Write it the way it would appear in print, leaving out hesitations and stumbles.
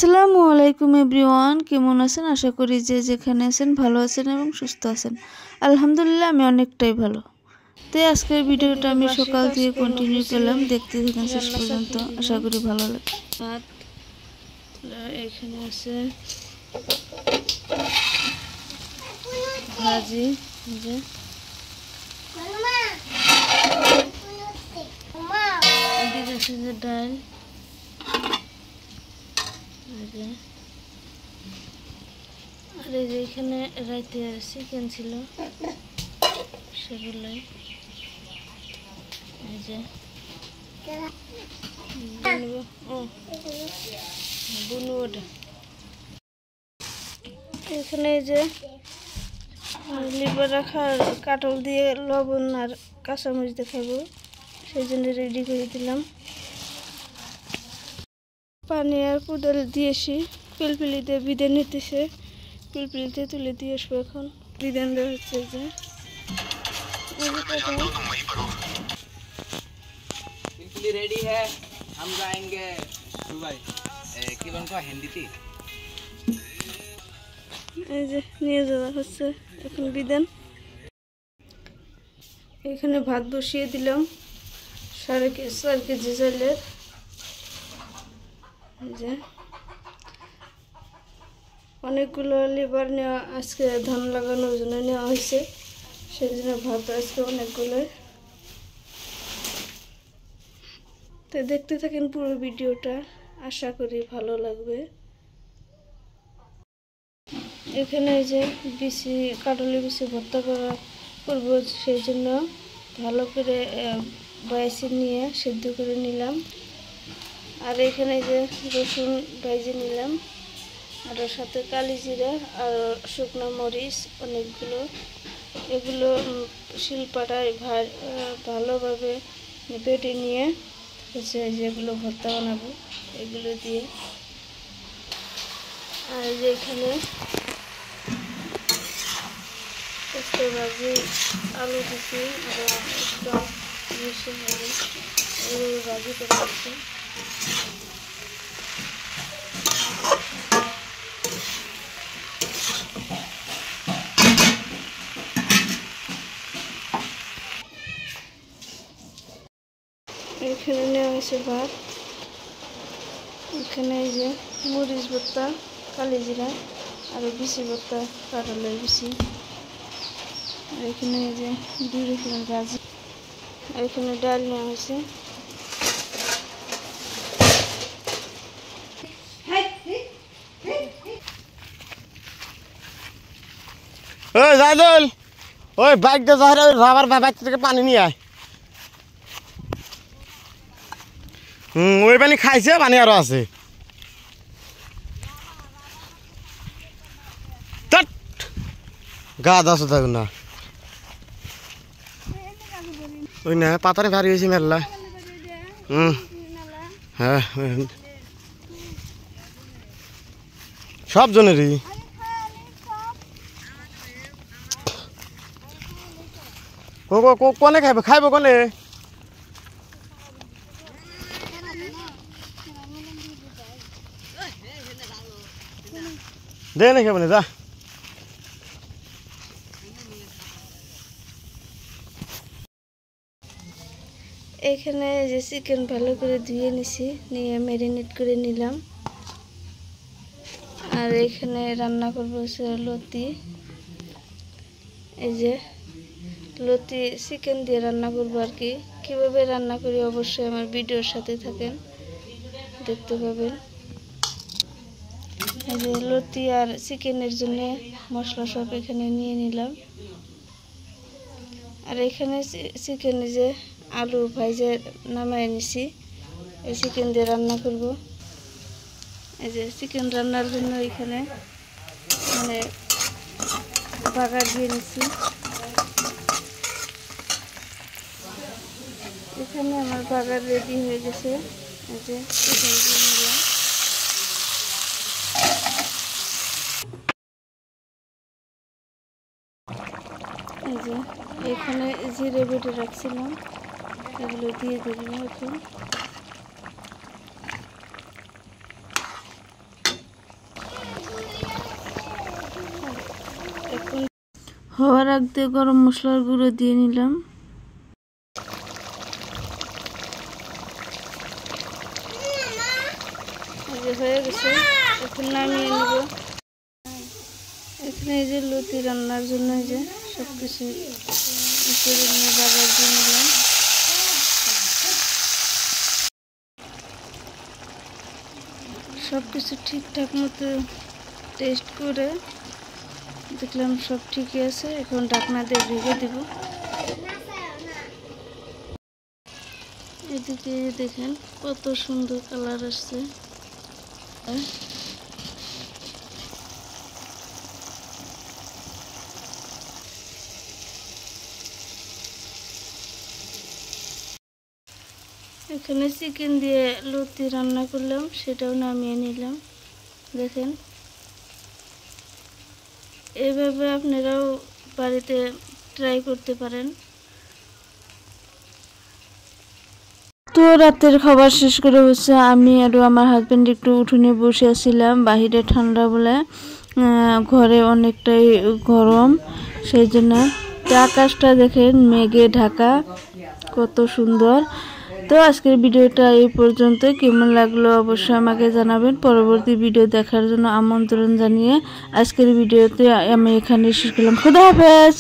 আসসালামু আলাইকুম এভরিওয়ান, কেমন আছেন? আশা করি যে যেখানে আছেন ভালো আছেন এবং সুস্থ আছেন। আলহামদুলিল্লাহ আমি অনেকটাই ভালো। তো আজকের ভিডিওটা আমি সকাল থেকে কন্টিনিউ করলাম, দেখতে থাকেন শেষ পর্যন্ত, আশা করি ভালো লাগে। এখানে আছে ভাজি, যে এদিকে আছে যে ডাল, আর এই যে এখানে রাইতে চিকেন ছিল সেগুলোই, এই যে বুনু ওটা। এখানে এই যে লিভার রাখা কাটল দিয়ে লবণ আর কাঁচামরিচ দেখাবো, সেই জন্য রেডি করে দিলাম। পানি আর কুদাল দিয়েছি, পিলপিলিতে বিদে নিতেছে, পিলপিলিতে তুলে দিয়ে আসবো। এখন বিধান দেওয়া হচ্ছে যে पिलपिली रेडी है, हम जाएंगे दुबई। किरण को हिंदी थी, এই যে নিয়ে যাওয়া হচ্ছে এখন বিধান। এখানে ভাত বসিয়ে দিলাম 4.5 কেজি চালের। এই যে অনেকগুলো লিভার নেওয়া, আজকে ধান লাগানোর জন্য নেওয়া হয়েছে, সেই জন্য ভাত আজকে অনেকগুলো। তো দেখতে থাকেন পুরো ভিডিওটা, আশা করি ভালো লাগবে। এখানে এই যে বিচি, কাটলি বিচি ভর্তা করব, সেই জন্য ভালো করে বাইসি নিয়ে সেদ্ধ করে নিলাম। আর এখানে যে রসুন ভাইজে নিলাম, আর ওর সাথে কালি জিরা আর শুকনো মরিচ অনেকগুলো, এগুলো শিলপাটায় ভালোভাবে বেটে নিয়ে হচ্ছে যেগুলো ভর্তা বানাবো এগুলো দিয়ে। আর যে এখানে ভাজি আলু দিচ্ছি, আর একদম মিশে ভাজি করে দিচ্ছি। এখানে নেওয়া হয়েছে ভাত, এখানে এই যে মরিচ ভর্তা, কালি জিরা আর বিচি ভর্তা, কাঁঠালের বিচি। আর এখানে এই যে 2 রকমের ভাজি, আর এখানে ডাল নেওয়া হয়েছে। ওই জাইদুল, ওই বাইক দিয়ে রাবার বাইক থেকে পানি নিয়ে আয়। ওই পানি খাইছে, পানি আরো আছে। গা দাস থাক না, ওই না পাতারে ভারী হয়েছে মেলা। হ্যাঁ সব জনেরই। কোনে খাইব, খাইব কোনে? দে না খাবো না, যা। এখানে যে চিকেন ভালো করে ধুয়ে নিছি, নিয়ে ম্যারিনেট করে নিলাম। আর এখানে রান্না করবো লতি, এই যে লতি চিকেন দিয়ে রান্না করবো আর কি। কীভাবে রান্না করি অবশ্যই আমার ভিডিওর সাথে থাকেন, দেখতে পাবেন। এই যে লতি আর চিকেনের জন্য মশলা সব এখানে নিয়ে নিলাম। আর এখানে চিকেনে যে আলু ভাইজে নামাই নিছি, এই চিকেন দিয়ে রান্না করব। এই যে চিকেন রান্নার জন্য এখানে মানে বাগার দিয়ে নিছি। এখানে আমার বাগার রেডি হয়ে গেছে, এই যে চিকেন দিয়ে নিলাম। এই যে এখানে জিরে বেটে রাখছিলাম, এগুলো দিয়ে দিলাম এখন। হওয়ার আগ দিয়ে গরম মশলার গুঁড়ো দিয়ে নিলাম। হয়ে গেছে, এখন নামিয়ে নেব। এখানে এই যে লতি রান্নার জন্য এই যে সব কিছু করে নিয়ে বাগার দিয়ে নিলাম। সব কিছু ঠিকঠাক মতো টেস্ট করে দেখলাম সব ঠিকই আছে। এখন ঢাকনা দিয়ে ঢেকে দেব। এদিকে দেখেন কত সুন্দর কালার আসছে। এখানে চিকেন দিয়ে লতি রান্না করলাম, সেটাও নামিয়ে নিলাম। দেখেন এভাবে আপনারাও বাড়িতে ট্রাই করতে পারেন। তো রাতের খাবার শেষ করে হচ্ছে আমি আর আমার হাজবেন্ড একটু উঠোনে বসে আছিলাম। বাহিরে ঠান্ডা বলে, ঘরে অনেকটাই গরম, সেই জন্য আকাশটা দেখেন মেঘে ঢাকা, কত সুন্দর। তো আজকের ভিডিওটা এই পর্যন্ত। কেমন লাগলো অবশ্যই আমাকে জানাবেন। পরবর্তী ভিডিও দেখার জন্য আমন্ত্রণ জানিয়ে আজকের ভিডিওতে আমি এখানে শেষ করলাম। খুদা হাফেজ।